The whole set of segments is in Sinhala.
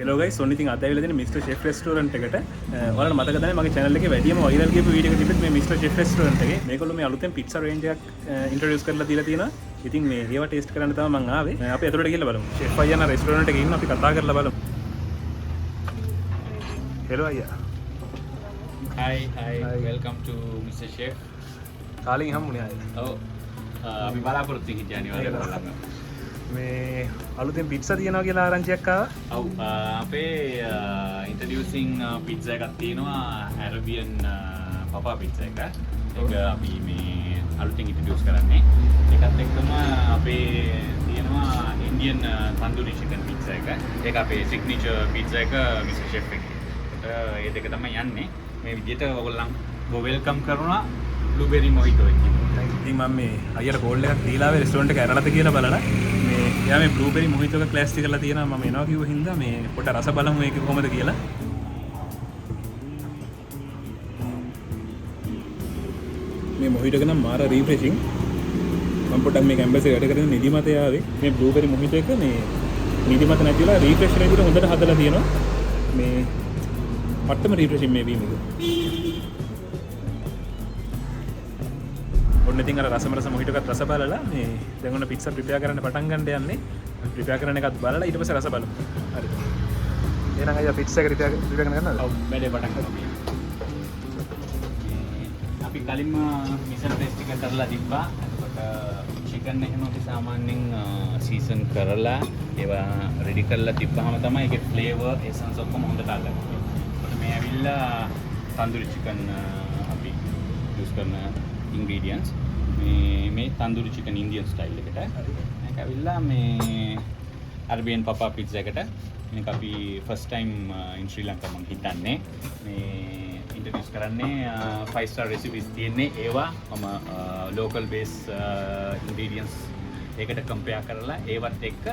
හෙලෝ ගයිස් ඔන්න ඉතින් අද ඇවිල්ලා තියෙන මිස්ටර් ෂෙෆ් රෙස්ටෝරන්ට් එකට. ඔයාලට මතක තමයි මගේ channel එකේ වැඩිම වයිරල් ගියපු වීඩියෝ එක තිබෙත් මේ මිස්ටර් ෂෙෆ් රෙස්ටෝරන්ට් එකේ. මේගොල්ලෝ මේ අලුතෙන් පිට්සා රේන්ජ් එකක් ඉන්ට්‍රොඩියුස් කරලා දීලා තියෙනවා. ඉතින් මේ ඒවා ටේස්ට් කරන්න තමයි මම ආවේ. අපි අතට ගිහලා බලමු. ෂෙෆ් අයියා රෙස්ටෝරන්ට් එකේ ඉන්න අපි කතා කරලා බලමු. හෙලෝ අයියා. Hi, welcome to Mr. Chef. කාලෙකින් හම්බුනේ ආයේ. ඔව්. අපි බලාපොරොත්තු වෙච්ච අනිවාර්යයෙන් බලන්න. මේ අලුතෙන් පිට්සා තියෙනවා කියලා ආරංචියක් ආවා. ඔව් අපේ introducing pizza එකක් තියෙනවා Arabian papa pizza එක. ඒක අපි මේ අලුතෙන් introduce කරන්නේ. ඒකත් එක්කම අපේ තියෙනවා Indian tandoori chicken pizza එක. ඒක අපේ signature pizza එක Mr. Chef එකේ. ඒ දෙක තමයි යන්නේ. මේ විදිහට ඔයගොල්ලන් වෙල්කම් කරනවා බ්ලූබෙරි මොහිටෝ එකකින්. ඉතින් මම මේ අයියට කෝල් එකක් දීලා ආවේ රෙස්ටෝරන්ට් එක ඇරලාද කියලා බලලා මේ එයා මේ බ්ලූබෙරි මොහිටෝ එක ක්ලාස් කරලා තියෙනවා. මම එනවා කිව්ව හින්දා මේ පොඩ්ඩක් රස බලමු ඒක කොහොමද කියලා. මේ මොහිටෝ එක නම් මාර රිෆ්‍රෙෂින්. මම පොඩ්ඩක් මේ කැම්පස් එකේ වැඩ කරන නිදිමත ආවේ. මේ බ්ලූබෙරි මොහිටෝ එක මේ නිදිමත නැතිලා රිෆ්‍රෙෂ් වෙන විදිහට හොඳට හදලා තියෙනවා. මේ පට්ටම රිෆ්‍රෙෂින් මේ වීම එක. ඔන්න ඉතින් අර රසම මොහිටෝ එකත් රස බලලා මේ දැන් ඔන්න පිට්සා ප්‍රිපෙයාර් කරන්න පටන් ගන්න යන්නේ. ප්‍රිපෙයාර් කරන එකත් බලලා ඊට පස්සේ රස බලමු. හරි. එහෙනම් අයියා පිට්සා එක ප්‍රිපෙයාර් කරන්න ගන්නවද? ඔව් වැඩේ පටන් ගමු. අපි කලින්ම මිසල් ටෙස්ට් එක කරලා තිබ්බා. එතකොට චිකන් එහෙම අපි සාමාන්‍යයෙන් සීසන් කරලා ඒවා රෙඩි කරලා තිබ්බහම තමයි ඒකේ ෆ්ලේවර් එසන්ස් ඔක්කොම හොඳට අල්ලගන්නේ. එතකොට මේ ඇවිල්ලා තන්දූරි චිකන් අපි යූස් කරන ingredients මේ තන්දූරි chicken Indian style එකට. මේක ඇවිල්ලා මේ Arabian papa pizza එකට. මේක අපි first time in Sri Lanka මම හිතන්නේ මේ introduce කරන්නේ 5 star recipes තියෙන්නේ ඒවා මම local base ingredients ඒකට compare කරලා ඒවත් එක්ක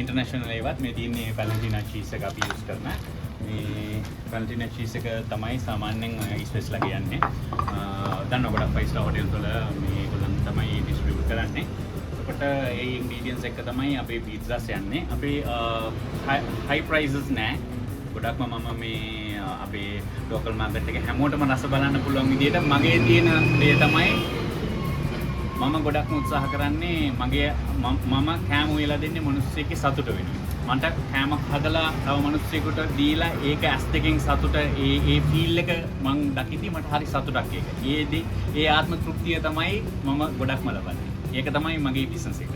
international ඒවත් මේ තියෙන්නේ Valentina cheese එක අපි use කරන මේ Valentina cheese එක තමයි සාමාන්‍යයෙන් ස්පෙෂල් එක යන්නේ. දන්න ගොඩක් 5 star hotel වල මේගොල්ලන් තමයි distribute කරන්නේ. එතකොට ඒ ingredients එක තමයි අපේ pizzas යන්නේ. අපේ high prices නෑ. ගොඩක්ම මම මේ අපේ local market එක හැමෝටම රස බලන්න පුළුවන් විදිහට මගේ තියෙන දේ තමයි මම ගොඩක්ම උත්සාහ කරන්නේ මගේ මම කෑම උයලා දෙන්නේ මිනිස්සෙක්ගේ සතුට වෙනුවෙන්. මට කෑමක් හදලා තව මිනිස්සෙකුට දීලා ඒක ඇස් දෙකෙන් සතුට ඒ ෆීල් එක මං දකිද්දි මට හරි සතුටක් ඒක. ඒ ආත්ම තෘප්තිය තමයි මම ගොඩක්ම ලබන්නේ. ඒක තමයි මගේ බිස්නස් එක.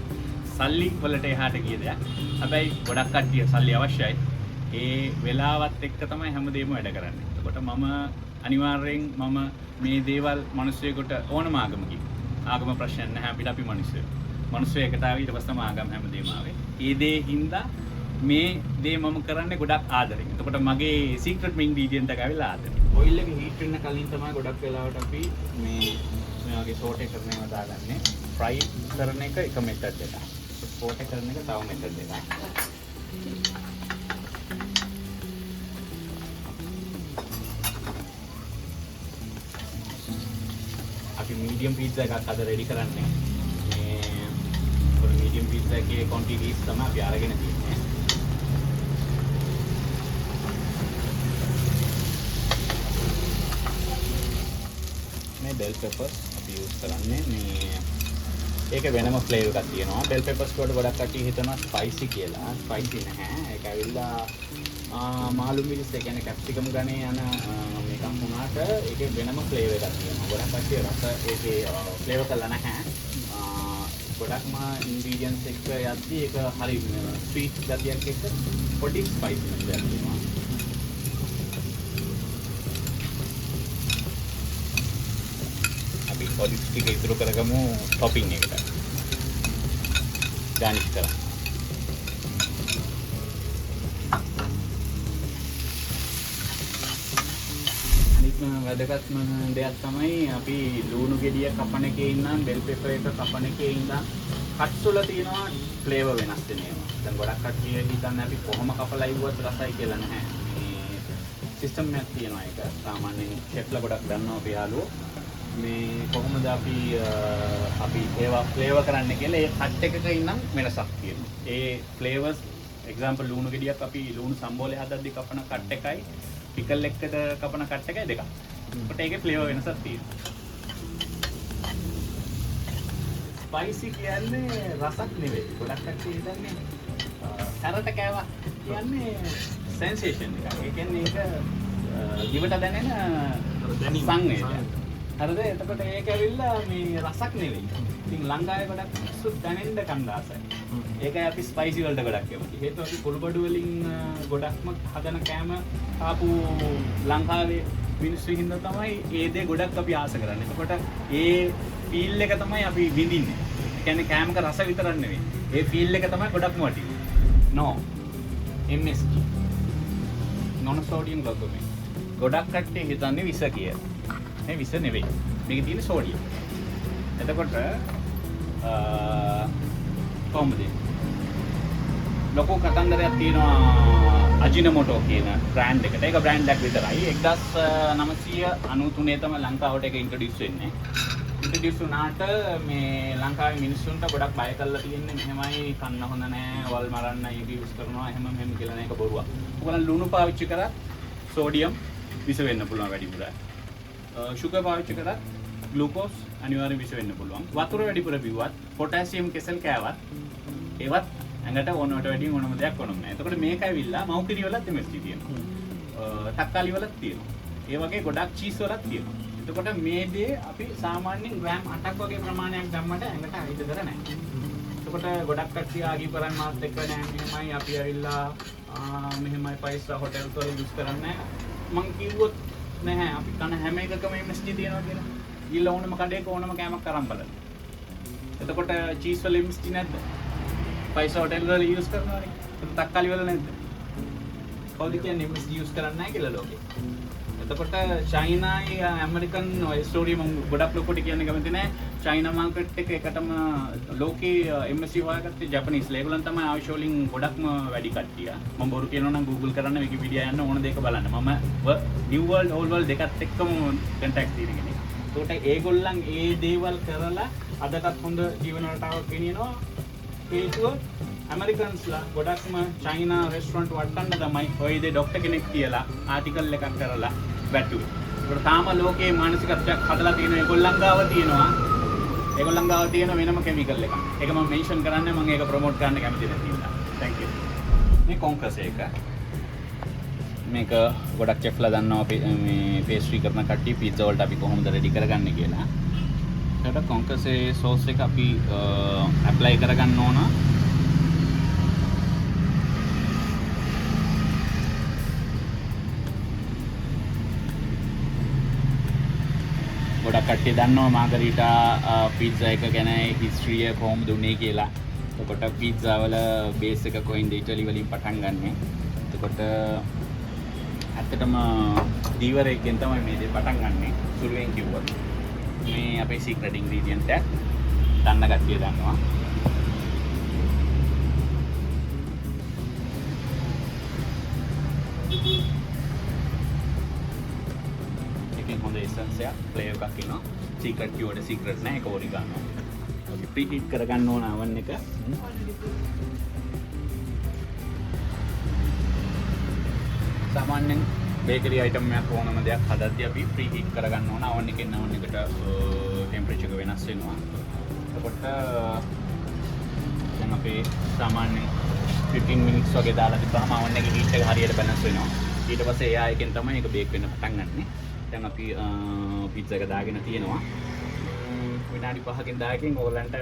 සල්ලි වලට එහාට ගිය දෙයක්. හැබැයි ගොඩක් කට්ටිය සල්ලි අවශ්‍යයි. ඒ වෙලාවත් එක්ක තමයි හැමදේම වැඩ කරන්නේ. එතකොට මම අනිවාර්යෙන් මම මේ දේවල් මිනිස්සෙකුට ඕනම ආගමකින් ආගම ප්‍රශ්න නැහැ අපිට අපි මිනිස්සු. මිනිස්සු එකට ආවි ඊට පස්සේ තමයි ආගම හැමදේම ආවේ. ඒ දේ හින්දා මේ දේ මම කරන්නේ ගොඩක් ආදරෙන්. එතකොට මගේ සීක්‍රට් ඉන්ග්‍රීඩියන්ට් එක ඇවිල්ලා ආදරෙන්. ඔයිල් එක හීට් වෙන්න කලින් තමයි ගොඩක් වෙලාවට අපි මේ වගේ සෝටේ කරන ඒවා දාගන්නේ. ෆ්‍රයි කරන එක එක මෙතඩ් එකක්. සෝටේ කරන එක තව මෙතඩ් එකක්. අපි මීඩියම් පීට්සා එකක් අද රෙඩි කරන්නේ. මේ මීඩියම් පීට්සා එකේ quantities තමයි අපි අරගෙන තියෙන්නේ. මේ bell peppers අපි use කරන්නේ මේ ඒක වෙනම flavor එකක් තියෙනවා. bell peppers වලට ගොඩක් කට්ටිය හිතනවා spicy කියලා. spicy නැහැ. ඒක ඇවිල්ලා මාළු මිරිස් ඒ කියන්නේ කැප්සිකම් ගනේ යන මේකක් වුණාට ඒකේ වෙනම ෆ්ලේවර් එකක් තියෙනවා. ගොඩක් කට්ටිය රස ඒකේ ෆ්ලේවර් කරලා නැහැ. ගොඩක්ම ඉන්ග්‍රීඩියන්ට්ස් එක්ක යද්දී ඒක හරි ස්වීට් ගතියක් එක්ක පොඩි ස්පයිසි එකක් තියෙනවා. අපි ඔලිව්ස් ටික ඉතුරු කරගමු ටොපින් එකට. ගානිෂ් කරමු. වැදගත්ම දෙයක් තමයි අපි ලුණු ගෙඩිය කපන එකේ ඉඳන් බෙල් පෙපර් එක කපන එකේ ඉඳන් කට්ස් වල තියෙනවා ෆ්ලේවර් වෙනස් වෙන ඒවා. දැන් ගොඩක් කට්ටිය හිතන්නේ අපි කොහොම කපලා ඉවුවත් රසයි කියලා නැහැ. මේ සිස්ටම් එකක් තියෙනවා ඒක. සාමාන්‍යයෙන් ෂෙෆ්ලා ගොඩක් දන්නවා අපි යාළුවෝ. මේ කොහොමද අපි ඒවා ෆ්ලේවර් කරන්න කියලා ඒ කට් එකක ඉඳන් වෙනසක් තියෙනවා. ඒ ෆ්ලේවර්ස් එක්සැම්පල් ලුණු ගෙඩියක් අපි ලුණු සම්බෝලේ හදද්දි කපන කට් එකයි පිකල් එක්කද කපන කට් එකයි දෙකක්. ඒකට ඒකේ ෆ්ලේවර් වෙනසක් තියෙනවා. ස්පයිසි කියන්නේ රසක් නෙවෙයි. ගොඩක් කට්ටිය හිතන්නේ සැරට කෑවා කියන්නේ සෙන්සේෂන් එකක්. ඒ කියන්නේ ඒක දිවට දැනෙන සංවේදනය. හරිද? එතකොට ඒක ඇවිල්ලා මේ රසක් නෙවෙයි. ඉතින් ලංකාවේ ගොඩක් මිනිස්සු දැනෙන්න කණ්ඩායසයි. ඒකයි අපි ස්පයිසි වලට ගොඩක් කැමති. හේතුව අපි කුළුබඩු වලින් ගොඩක්ම හදන කෑම ආපු ලංකාවේ මිනිස්සු හින්දා තමයි ඒ දේ ගොඩක් අපි ආස කරන්නේ. එතකොට ඒ ෆීල් එක තමයි අපි විඳින්නේ. ඒ කියන්නේ කෑමක රස විතරක් නෙවෙයි. ඒ ෆීල් එක තමයි ගොඩක්ම වටින්නේ. No. MSG. non sodium glutamate. ගොඩක් කට්ටිය හිතන්නේ විස කියලා. මේ විස නෙවෙයි. මේකේ තියෙන සෝඩියම්. එතකොට කොහොමද? ලොකු කතන්දරයක් තියෙනවා අජිනමෝටෝ කියන බ්‍රෑන්ඩ් එකට. ඒක බ්‍රෑන්ඩ් එකක් විතරයි. 1993 තමයි ලංකාවට ඒක ඉන්ට්‍රොඩියුස් වෙන්නේ. ඉන්ට්‍රොඩියුස් වුණාට මේ ලංකාවේ මිනිස්සුන්ට ගොඩක් බය කරලා තියෙන්නේ මෙහෙමයි කන්න හොඳ නෑ, වල් මරන්න ඒක යූස් කරනවා එහෙම මෙහෙම කියලා නේක බොරුවක්. ඔයගොල්ලන් ලුණු පාවිච්චි කරා සෝඩියම් විස වෙන්න පුළුවන් වැඩිපුර. සුගර් පාවිච්චි කරා ග්ලූකෝස් අනිවාර්යෙන් විස වෙන්න පුළුවන්. වතුර වැඩිපුර බිව්වත් පොටෑසියම් කෙසෙල් කෑවත් ඒවත් ඇඟට ඕනවට වැඩිය ඕනම දෙයක් ඕනම නැහැ. එතකොට මේක ඇවිල්ලා මව්කිරි වලත් MSG තියෙනවා. තක්කාලි වලත් තියෙනවා. ඒ වගේ ගොඩක් චීස් වලත් තියෙනවා. එතකොට මේ දේ අපි සාමාන්‍යයෙන් ග්‍රෑම් 8ක් වගේ ප්‍රමාණයක් දැම්මට ඇඟට හිතදර නැහැ. එතකොට ගොඩක් කට්ටිය ආගී කරන් මාත් එක්ක නෑ මෙහෙමයි අපි ඇවිල්ලා මෙහෙමයි 5 star hotels වල යූස් කරන්නේ මං කිව්වොත් නැහැ අපි කන හැම එකකම MSG තියෙනවා කියලා. ඊළ ඕනම කඩේක ඕනම කෑමක් අරන් බලන්න. එතකොට චීස් වල MSG නැද්ද? 5 star hotel වල යූස් කරනවානේ. තක්කාලි වල නැද්ද? කවුද කියන්නේ MSG යූස් කරන්නේ නැහැ කියලා ලෝකේ? එතකොට චයිනායි ඇමරිකන් ඔය ස්ටෝරි මම ගොඩක් ලොකුට කියන්න කැමති නෑ. චයිනා මාකට් එක එකටම ලෝකේ MSG හොයාගත්තේ ජපනීස්. ඒගොල්ලන් තමයි ආයුෂ වලින් ගොඩක්ම වැඩි කට්ටිය. මම බොරු කියනවා නම් Google කරන්න විකිපීඩියා යන්න ඕන දෙයක බලන්න. මම New World Old World දෙකත් එක්කම කන්ටැක්ට් තියෙන කෙනෙක්. ඒකට ඒගොල්ලන් ඒ දේවල් කරලා අදටත් හොඳ ජීවන රටාවක් ගෙනියනවා. හේතුව ඇමරිකන්ස්ලා ගොඩක්ම චයිනා රෙස්ටොරන්ට් වට්ටන්න තමයි ඔය දේ ડોක්ටර් කෙනෙක් කියලා ආටිකල් එකක් කරලා වැටුවේ. ඒකට තාම ලෝකේ මානසිකත්වයක් හදලා තියෙන ඒගොල්ලන් ගාව තියෙනවා. ඒගොල්ලන් ගාව තියෙන වෙනම කෙමිකල් එකක්. ඒක මම මෙන්ෂන් කරන්නේ මම ඒක ප්‍රොමෝට් කරන්න කැමති නැති නිසා. Thank you. මේ කොන්කස් එක. මේක ගොඩක් චෙෆ්ලා දන්නවා මේ පේස්ට්‍රි කරන කට්ටිය පීට්සා වලට අපි කොහොමද රෙඩි කරගන්නේ කියලා. ඒකට කොන්කස්ේ සෝස් එක අපි ඇප්ලයි කරගන්න ඕන. ගොඩක් කට්ටිය දන්නවා මාගරීටා පීට්සා එක ගැන හිස්ට්‍රිය කොහොමද උනේ කියලා. එතකොට පීට්සා වල බේස් එක කොහෙන්ද ඉටලි වලින් පටන් ගන්නෙ. එතකොට ඇත්තටම දීවරයෙන් තමයි මේ දේ පටන් ගන්නෙ. සුළුවෙන් කිව්වොත් මේ අපේ සීක්‍රට් ඉන්ග්‍රීඩියන්ට් එක දන්න කට්ටිය දන්නවා. හොඳ එසන්ස් එකක් ෆ්ලේවර් එකක් එනවා. සීක්‍රට් කිව්වට සීක්‍රට් නෑ ඒක ඔරිගානෝ. අපි ප්‍රී හීට් කරගන්න ඕන oven එක. සාමාන්‍යයෙන් බේකරි අයිටම් එකක් ඕනම දෙයක් හදද්දී අපි ප්‍රී හීට් කරගන්න ඕන oven එකෙන් oven එකට ටෙම්පරේචර් එක වෙනස් වෙනවා. එතකොට දැන් අපි සාමාන්‍යයෙන් 15 minutes වගේ දාලා තිබ්බහම oven එකේ heat එක හරියට balance වෙනවා. ඊට පස්සේ එයා එකෙන් තමයි ඒක බේක් වෙන්න පටන් ගන්නෙ. දැන් අපි පීට්සා එක දාගෙන තියෙනවා. විනාඩි 5කින් 10කින් ඔයගලන්ට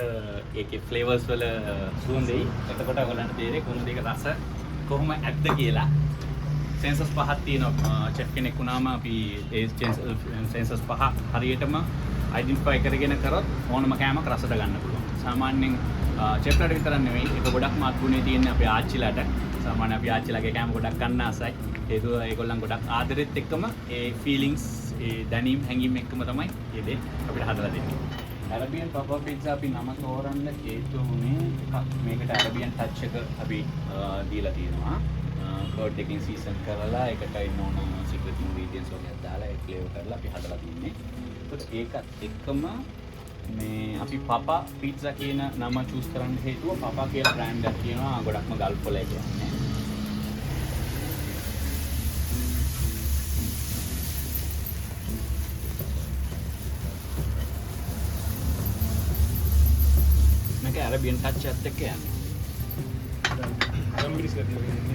ඒකේ ෆ්ලේවර්ස් වල සුවඳෙයි. එතකොට ඔයගලන්ට තේරෙයි කොහොමද ඒක රස කොහොම ඇද්ද කියලා. සෙන්සර්ස් පහක් තියෙනවා. චෙෆ් කෙනෙක් වුණාම අපි ඒ සෙන්සර්ස් පහ හරියටම අයිඩෙන්ටිෆයි කරගෙන කරොත් ඕනම කෑමක් රසට ගන්න පුළුවන්. සාමාන්‍යයෙන් චෙෆ්ලාට විතරක් නෙවෙයි ඒක ගොඩක්ම අත්ගුණේ තියෙන්නේ අපේ ආච්චිලාට. සාමාන්‍ය අපි ආච්චිලාගේ කෑම ගොඩක් ගන්න ආසයි. හේතුව ඒගොල්ලන් ගොඩක් ආදරෙත් එක්කම ඒ ෆීලිංග්ස් ඒ දැනීම් හැඟීම් එක්කම තමයි මේ දේ අපිට හදලා දෙන්නේ. ඇරබියන් පපර් පිට්සා අපි නම තෝරන්න හේතුව උනේ මේකට ඇරබියන් ටච් එක අපි දීලා තියෙනවා. කර්ඩ් එකකින් සීසන් කරලා ඒකට ඉන්න ඕන සීක්‍රට් ඉන්ග්‍රීඩියන්ට්ස් වගේ දාලා ඒ ෆ්ලේවර් කරලා අපි හදලා තින්නේ. ඒකත් එක්කම මේ අපි පපා පිට්සා කියන නම චූස් කරන්න හේතුව පපා කියලා බ්‍රෑන්ඩ් එකක් තියෙනවා ගොඩක්ම ගල්ෆ් වල කියන්නේ. ඇරබියන් ටච් එකත් එක්ක යන්නේ.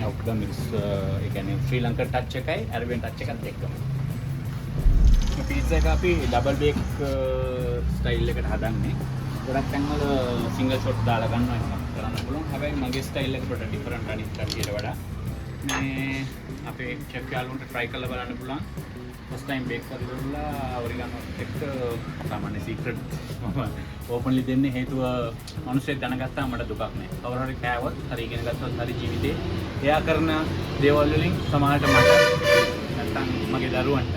ඔක්කොම මික්ස් ඒ කියන්නේ ශ්‍රී ලංකා ටච් එකයි ඇරබියන් ටච් එකත් එක්කම. පීට්සා එක අපි ඩබල් බේක් ස්ටයිල් එකට හදන්නේ. ගොඩක් තැන්වල සිංගල් ෂොට් දාලා ගන්නවා එහෙම කරන්න පුළුවන්. හැබැයි මගේ ස්ටයිල් එක පොඩ්ඩක් ඩිෆරන්ට් අනිත් කට්ටියට වඩා. මේ අපේ chef යාළුවන්ට try කරලා බලන්න පුළුවන්. first time bake කරලා ඔරිගානෝ එක්ක සාමාන්‍ය secret openly දෙන්නේ හේතුව මිනිස්සෙක් දැනගත්තාම මට දුකක් නෑ. කවුරු හරි කෑවොත් හරි ඉගෙන ගත්තොත් හරි ජීවිතේ එයා කරන දේවල් වලින් සමහරට මට නැත්තම් මගේ දරුවන්ට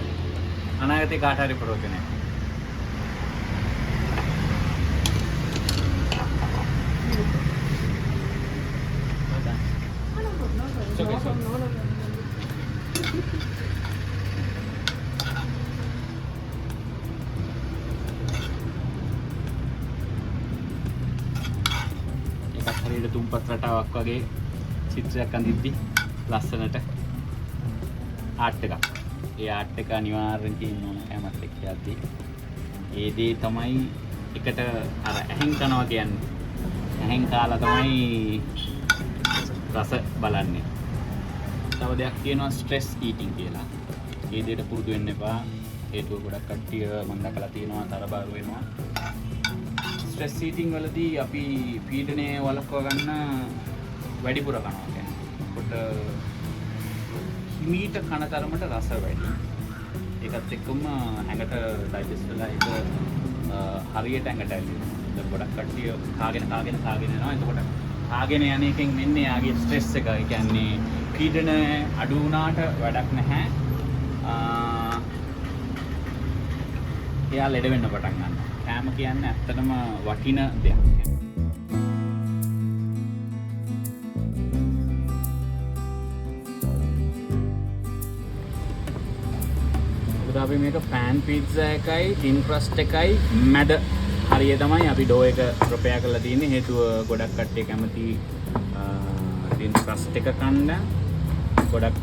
අනාගතේ කාට හරි ප්‍රයෝජනයක්. එකක් හරියට තුම්පත් රටාවක් වගේ චිත්‍රයක් අඳිද්දි ලස්සනට ආර්ට් එකක්. ඒ ආර්ට් එක අනිවාර්යෙන් තියෙන්න ඕන කැමරාත් එක්ක යද්දි. ඒ දේ තමයි එකට අර ඇහෙන් කනවා කියන්නේ. ඇහෙන් කාලා තමයි රස බලන්නේ. තව දෙයක් කියනවා ස්ට්‍රෙස් ඊටින් කියලා. ඒ දෙයට පුරුදු වෙන්න එපා. හේතුව ගොඩක් කට්ටිය මම දැකලා තියෙනවා තරබාරු වෙනවා. ස්ට්‍රෙස් ඊටින් වලදී අපි පීඩනය වළක්ව ගන්න වැඩිපුර කනවා කියන්නේ. කොට හිමීට කන තරමට රස වැඩි. ඒකත් එක්කම ඇඟට ඩයිජෙස්ට් වෙලා ඒක හරියට ඇඟට ඇවිල්ලා. දැන් ගොඩක් කට්ටිය කාගෙන යනවා. එතකොට කාගෙන යන එකෙන් මෙන්නේ යාගේ ස්ට්‍රෙස් එක. ඒ කියන්නේ පීඩන අඩු වුණාට වැඩක් නැහැ. එයා ලෙඩ වෙන්න පටන් ගන්නවා. කෑම කියන්නේ ඇත්තටම වටින දෙයක්. අපි මේක pan pizza එකයි thin crust එකයි මැද හරිය තමයි අපි ඩෝ එක ප්‍රොපෙයා කරලා තියෙන්නේ. හේතුව ගොඩක් කට්ටිය කැමති thin crust එක කන්න, ගොඩක්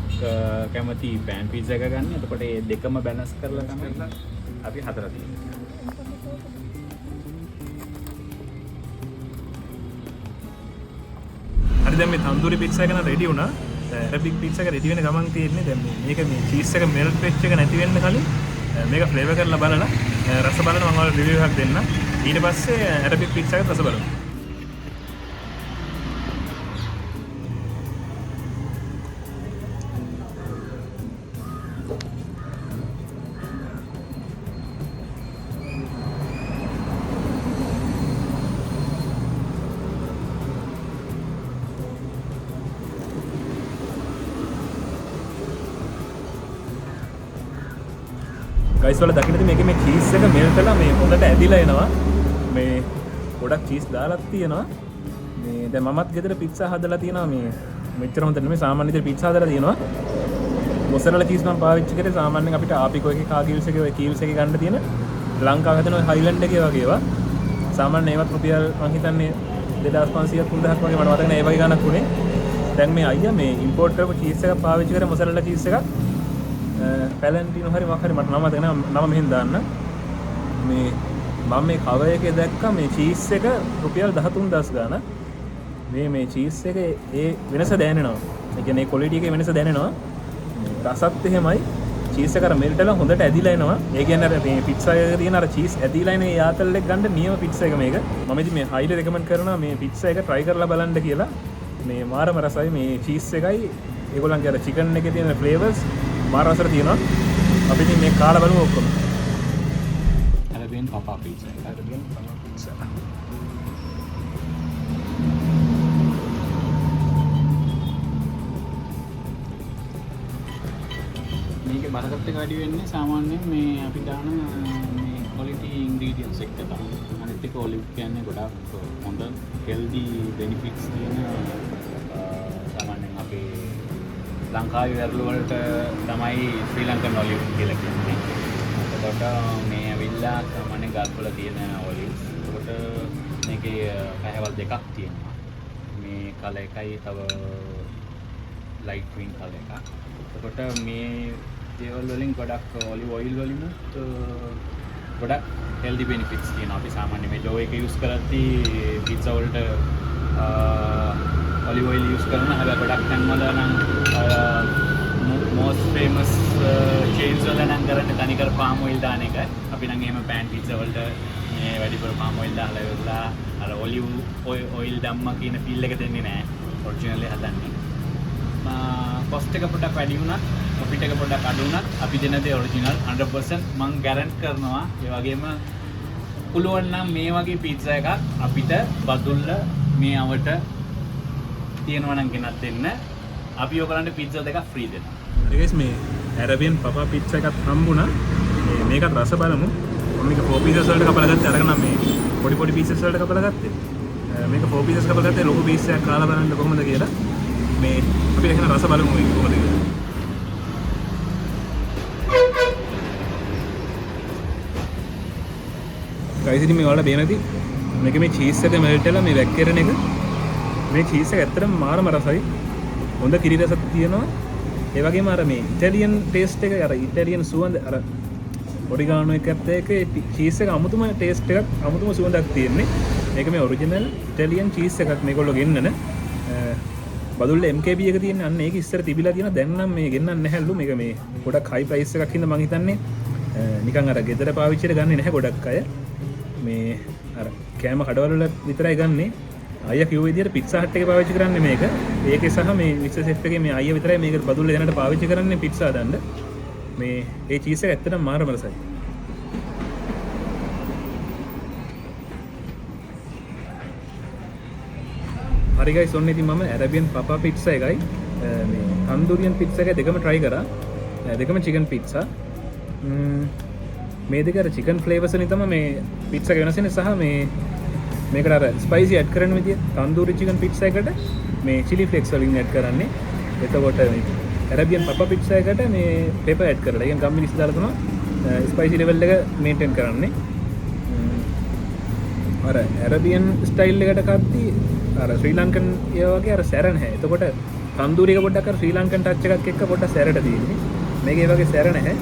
කැමති pan pizza එක ගන්න. එතකොට මේ දෙකම බැලන්ස් කරලා තමයි අපි හදලා තියෙන්නේ. හරි දැන් මේ තන්දූරි පිට්සා එක රෙඩි වුණා. ඇරබික් පිට්සා එක රෙඩි වෙන ගමන් තියෙන්නේ දැන් මේක මේ චීස් එක මෙල්ට් වෙච්ච එක නැති වෙන්න කලින් මේක ෆ්ලේවර් කරලා බලලා රස බලන මම ඔයාලට රිවිව් එකක් දෙන්න. ඊට පස්සේ ඇරබික් පිට්සා එක රස බලමු. ගයිස් වල දකින්නදී මේකේ මේ චීස් එක මෙල්ට් වෙලා මේ හොඳට ඇදිලා එනවා. මේ ගොඩක් චීස් දාලාත් තියෙනවා. මේ දැන් මමත් ගෙදර පිට්සා හදලා තියෙනවා. මේ මෙච්චර හොඳ නෙමෙයි සාමාන්‍ය විදිහට පිට්සා හදලා තියෙනවා. මොසරලා චීස් මම පාවිච්චි කරේ සාමාන්‍යයෙන් අපිට ආපිකෝ එකේ කාගිල්ස් එකේ ඔය කීල්ස් එකේ ගන්න තියෙන ලංකාව හදන ඔය හයිලන්ඩ් එකේ වගේ ඒවා. සාමාන්‍ය ඒවත් රුපියල් මම හිතන්නේ 2500ක් 3000ක් වගේ මට මතක නෑ ඒ වගේ ගණක් උනේ. දැන් මේ අයියා මේ ඉම්පෝට් කරපු චීස් එකක් පාවිච්චි කරේ මොසරලා චීස් එකක්. පැලන්ටිනෝ හරි මොකක් හරි මට නම මතක නෑ. නම මෙහෙන් දාන්න. මේ මම මේ කවර් එකේ දැක්කා මේ චීස් එක රුපියල් 13000 ගාන. මේ චීස් එකේ ඒ වෙනස දැනෙනවා. ඒ කියන්නේ ක්වොලිටි එකේ වෙනස දැනෙනවා. රසත් එහෙමයි. චීස් එක අර මෙල්ට් වෙලා හොඳට ඇදිලා එනවා. ඒ කියන්නේ අර මේ පිට්සා එකේ තියෙන අර චීස් ඇදිලා එන යාතල් එක ගන්න නියම පිට්සා එක මේක. මම ඉතින් මේ හයිලි රෙකමන්ඩ් කරනවා මේ පිට්සා එක try කරලා බලන්න කියලා. මේ මාරම රසයි මේ චීස් එකයි ඒගොල්ලන්ගේ අර චිකන් එකේ තියෙන ෆ්ලේවර්ස් මාර රසට තියෙනවා. අපි ඉතින් මේ කාලා බලමු ඔක්කොම. ඇරබියන් පපා පිට්සා. ඇරබියන් පපා පිට්සා. මේකේ බරකට වැඩි වෙන්නේ සාමාන්‍යයෙන් මේ අපි දාන මේ quality ingredients එක තමයි. අනිත් එක ඔලිව් කියන්නේ ගොඩක් හොඳ healthy benefits තියෙන සාමාන්‍යයෙන් අපේ ලංකාවේ වැරළු වලට තමයි ශ්‍රී ලංකන් ඔලිව් කියලා කියන්නේ. එතකොට මේ ඇවිල්ලා සාමාන්‍ය ගල්වල තියෙන ඔලිව්ස්. එතකොට මේකේ පැහැවල් දෙකක් තියෙනවා. මේ කලර් එකයි තව ලයිට් ග්‍රීන් කලර් එකක්. එතකොට මේ දේවල් වලින් ගොඩක් ඔලිව් ඔයිල් වලින් ගොඩක් healthy benefits තියෙනවා. අපි සාමාන්‍ය මේ dough එක use කරද්දී pizza වලට olive oil use කරනවා. හැබැයි ගොඩක් තැන්වල නම් most famous chains වල නම් කරන්නේ තනිකර palm oil දාන එක. අපි නම් එහෙම pan pizza වලට මේ වැඩිපුර palm oil දාලා ඉවරලා අර olive oil දැම්මා කියන feel එක දෙන්නේ නැහැ. originally හදන්නේ. cost එක පොඩ්ඩක් වැඩි වුණත් profit එක පොඩ්ඩක් අඩු වුණත් අපි දෙන දේ original 100% මම guarantee කරනවා. ඒ වගේම පුළුවන් නම් මේ වගේ pizza එකක් අපිට බදුල්ල මේ අවට තියෙනවා නම් ගෙනත් දෙන්න. අපි ඔයගලන්ට pizza දෙකක් free දෙනවා. හරි guys මේ Arabian papa pizza එකක් හම්බුණා. මේකත් රස බලමු. මම මේක 4 pieces වලට කපලා ගත්තේ අරගෙන මේ පොඩි pieces වලට කපලා ගත්තේ. මේක 4 pieces කපලා ගත්තේ ලොකු piece එකක් කාලා බලන්න කොහොමද කියලා. මේ අපි එහෙනම් රස බලමු මේක කොහොමද කියලා. guys ඉතින් මේ ඔයාලා බේන ඇති මේක මේ cheese එක melt වෙලා මේ වැක්කිරන එක මේ cheese එක ඇත්තටම මාරම රසයි. හොඳ කිරි රසක් තියෙනවා. ඒ වගේම අර මේ ඉතාලියන් ටේස්ට් එක අර ඉතාලියන් සුවඳ අර ඔරිගානෝ එකත් එක්ක cheese එක අමුතුම ටේස්ට් එකක් අමුතුම සුවඳක් තියෙන්නේ. මේක මේ ඔරිජිනල් ඉතාලියන් cheese එකක් මේගොල්ලෝ ගෙන්නන. බදුල්ල MKB එක තියෙන්නේ අන්න ඒක ඉස්සර තිබිලා තියෙන දැන් නම් මේ ගෙන්නන්නේ නැහැලු. මේක මේ ගොඩක් high price එකක් හින්දා මං හිතන්නේ නිකන් අර ගෙදර පාවිච්චියට ගන්නේ නැහැ ගොඩක් අය. මේ අර කෑම කඩවල වල විතරයි ගන්නෙ. අයියා කිව්ව විදිහට pizza hut එකේ පාවිච්චි කරන්නේ මේක. ඒකේ සහ මේ mixer chef එකේ මේ අයියා විතරයි මේක බදුල්ල දැනට පාවිච්චි කරන්නේ pizza හදන්න. මේ ඒ cheese එක ඇත්තටම මාරම රසයි. හරි guys ඔන්න ඉතින් මම Arabian papa pizza එකයි මේ tandoorian pizza එක දෙකම try කරා. දෙකම chicken pizza. මේ දෙක අර chicken flavors වලින් තමයි මේ pizza එක වෙනස් වෙන්නේ සහ මේ මේකට අර spicy add කරන්න විදිය tandoori chicken pizza එකට මේ chili flakes වලින් add කරන්නේ. එතකොට මේ Arabian papa pizza එකට මේ pepper add කරලා. ඒ කියන්නේ ගම් මිරිස් දාලා තමයි spicy level එක maintain කරන්නේ. අර Arabian style එකට කද්දී අර ශ්‍රී ලංකන් ඒ වගේ අර සැර නැහැ. එතකොට tandoori එක පොඩ්ඩක් අර ශ්‍රී ලංකන් touch එකක් එක්ක පොඩ්ඩක් සැරට තියෙන්නේ. මේකේ වගේ සැර නැහැ.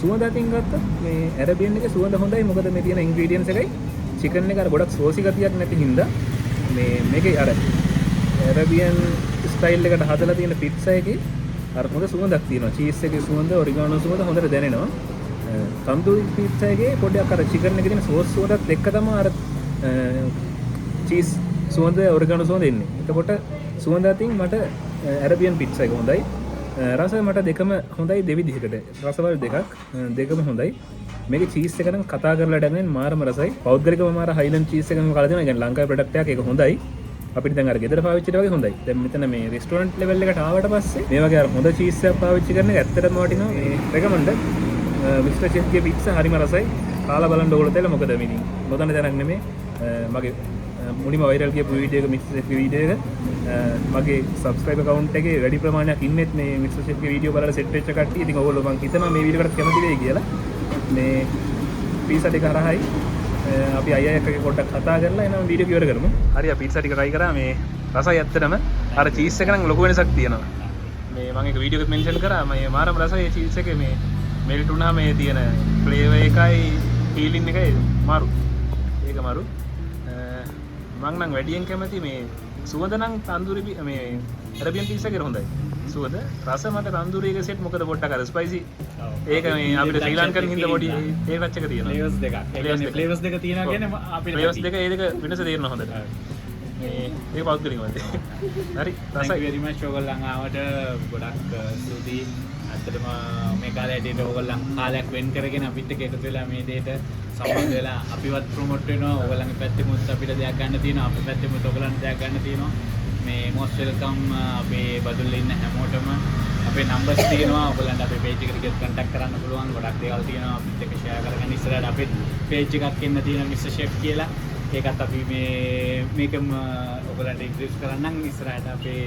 සුවඳ අතින් ගත්තොත් මේ Arabian එකේ සුවඳ හොඳයි. මොකද මේ තියෙන ingredients එකයි chicken එක අර ගොඩක් saucy ගතියක් නැති හින්දා මේ මේකේ අර Arabian style එකට හදලා තියෙන pizza එකේ අර හොඳ සුවඳක් තියෙනවා. cheese එකේ සුවඳ, oregano සුවඳ හොඳට දැනෙනවා. tandoori pizza එකේ පොඩ්ඩක් අර chicken එකේ තියෙන sauce සුවඳත් එක්ක තමයි අර cheese සුවඳ, oregano සුවඳ එන්නේ. එතකොට සුවඳ අතින් මට Arabian pizza එක හොඳයි. රස මට දෙකම හොඳයි දෙවිදිහකට. රසවල දෙකම හොඳයි. මේකේ cheese එක නම් කතා කරලා දැනෙන මාරම රසයි. පෞද්ගලිකව මාර highland cheese එකම කලා දෙනවා. يعني ලංකාවේ product එකක් ඒක හොඳයි. අපිට දැන් අර ගෙදර පාවිච්චිට වගේ හොඳයි. දැන් මෙතන මේ restaurant level එකට ආවට පස්සේ මේ වගේ අර හොඳ cheese එකක් පාවිච්චි කරන එක ඇත්තටම වටිනවා. මේ recommend Mr. Chef ගේ pizza හරිම රසයි. කාලා බලන්න ඕගොල්ලෝ තේල මොකද මේ ඉතින් නොදන්න දැනක් නෙමෙයි. මගේ මුලින්ම viral කියපු වීඩියෝ එක Mr. Chef ගේ වීඩියෝ එක මගේ subscribe account එකේ වැඩි ප්‍රමාණයක් ඉන්නෙත් මේ Mr. Chef ගේ වීඩියෝ බලලා set වෙච්ච කට්ටිය. ඉතින් ඕගොල්ලෝ මං හිතනවා මේ වීඩියෝ එකට කැමති වෙයි කියලා. මේ pizza ටික හරහායි අපි අයියා එක්ක පොඩ්ඩක් කතා කරලා එනවා වීඩියෝ ඉවර කරමු. හරි අපි pizza ටික try කරා. මේ රසයි ඇත්තටම අර cheese එක නම් ලොකු වෙනසක් තියෙනවා. මේ මම එක වීඩියෝ එකක mention කරා මේ මාරම රසයි ඒ cheese එකේ මේ melt වුණා මේ තියෙන flavor එකයි feeling එකයි මාරු. ඒක මාරු. මං නම් වැඩියෙන් කැමති මේ සුවඳ නම් tandoori මේ Arabian pizza එකේ හොඳයි. සුවඳ රස මට tandoori එක set මොකද පොඩ්ඩක් අර spicy. ඒක මේ අපිට ශ්‍රී ලංකන් හින්දා පොඩි ඒ පැච් එක තියෙනවා. flavors දෙකක්. ඒ කියන්නේ flavors දෙක තියෙනවා කියන්නේ අපිට flavors දෙක ඒ දෙක වෙනස තේරෙනවා හොඳට. මේ ඒක පෞද්ගලිකව මත. හරි රසයි. thank you very much ඔයගොල්ලන් ආවට ගොඩක් ස්තුතියි. ඇත්තටම මේ කාලේදී ඔයගොල්ලන් කාලයක් වෙන් කරගෙන අපිත් එක්ක එකතු වෙලා මේ දෙයට සම්බන්ධ වෙලා අපිවත් ප්‍රොමෝට් වෙනවා. ඔයගොල්ලන්ගේ පැත්තෙමුත් අපිට දෙයක් ගන්න තියෙනවා. අපේ පැත්තෙමුත් ඔයගොල්ලන්ට දෙයක් ගන්න තියෙනවා. මේ most welcome අපේ බදුල්ලේ ඉන්න හැමෝටම අපේ numbers තියෙනවා. ඔයගොල්ලන්ට අපේ page එකට ගියත් contact කරන්න පුළුවන්. ගොඩක් දේවල් තියෙනවා අපිත් එක්ක share කරගන්න. ඉස්සරහට අපේ page එකක් එන්න තියෙනවා Mr. Chef කියලා. ඒකත් අපි මේකම ඔයගලන්ට ඉන්ට්‍රොඩියුස් කරන්නම් ඉස්සරහට අපේ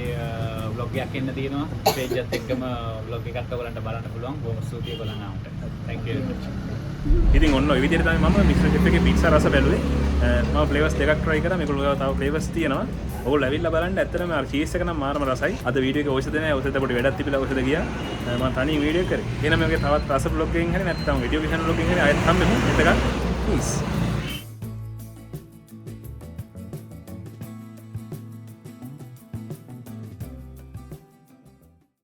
vlog එකක් එන්න තියෙනවා page එකත් එක්කම vlog එකත් ඔයගලන්ට බලන්න පුළුවන් බොහොම ස්තුතියි ඔයගලන් ආවට thank you very much ඉතින් ඔන්න ඔය විදිහට තමයි මම මිස්ටර් ෂෙෆ් එකේ පිට්සා රස බැලුවේ මම ෆ්ලේවර්ස් දෙකක් try කරා මේගොල්ලෝ තව ෆ්ලේවර්ස් තියෙනවා ඕගොල්ලෝ ඇවිල්ලා බලන්න ඇත්තටම අර චීස් එක නම් මාරම රසයි අද වීඩියෝ එකේ ඔයසද නැහැ ඔයසද පොඩි වැඩක් තිබිලා ඔයසද ගියා මම තනියෙන් වීඩියෝ කරේ එහෙනම් මේකේ තවත් රස බ්ලොග් එකකින් හරි නැත්නම් වීඩියෝ විෂන් බ්ලොග් එකකින් හරි ආයෙත් හම්බෙමු එතකන් peace